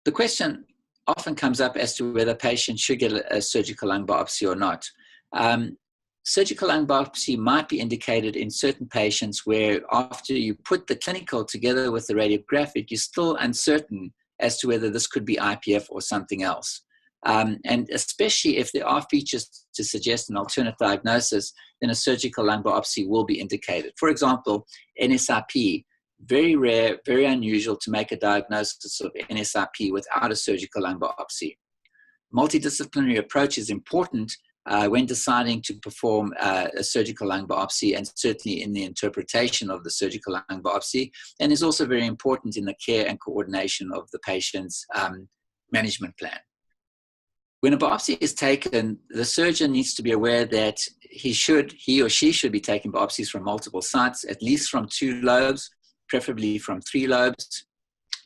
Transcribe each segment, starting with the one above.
The question often comes up as to whether patients should get a surgical lung biopsy or not. Surgical lung biopsy might be indicated in certain patients where after you put the clinical together with the radiographic, you're still uncertain as to whether this could be IPF or something else. And especially if there are features to suggest an alternate diagnosis, then a surgical lung biopsy will be indicated. For example, NSRP, very rare, very unusual to make a diagnosis of NSRP without a surgical lung biopsy. Multidisciplinary approach is important when deciding to perform a surgical lung biopsy, and certainly in the interpretation of the surgical lung biopsy, and is also very important in the care and coordination of the patient's management plan. When a biopsy is taken, the surgeon needs to be aware that he or she should be taking biopsies from multiple sites, at least from 2 lobes, preferably from 3 lobes.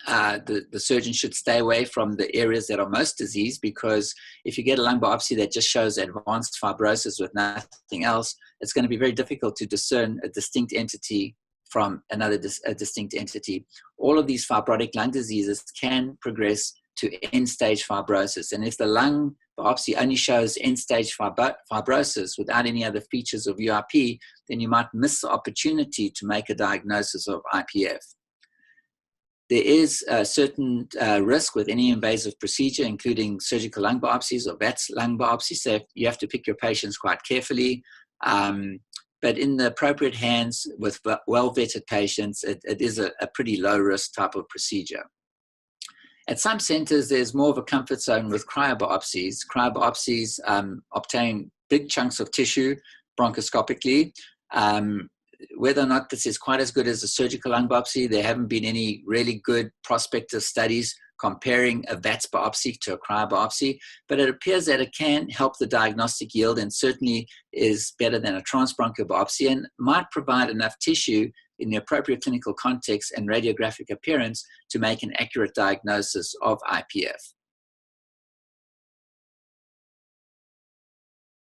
The surgeon should stay away from the areas that are most diseased, because if you get a lung biopsy that just shows advanced fibrosis with nothing else, it's going to be very difficult to discern a distinct entity from another distinct entity. All of these fibrotic lung diseases can progress to end-stage fibrosis. And if the lung biopsy only shows end-stage fibrosis without any other features of UIP, then you might miss the opportunity to make a diagnosis of IPF. There is a certain risk with any invasive procedure, including surgical lung biopsies or VATS lung biopsies. So you have to pick your patients quite carefully. But in the appropriate hands with well-vetted patients, it is a pretty low-risk type of procedure. At some centers, there's more of a comfort zone with cryobiopsies. Cryobiopsies obtain big chunks of tissue bronchoscopically. Whether or not this is quite as good as a surgical lung biopsy, there haven't been any really good prospective studies comparing a VATS biopsy to a cryobiopsy, but it appears that it can help the diagnostic yield and certainly is better than a transbronchial biopsy and might provide enough tissue in the appropriate clinical context and radiographic appearance to make an accurate diagnosis of IPF.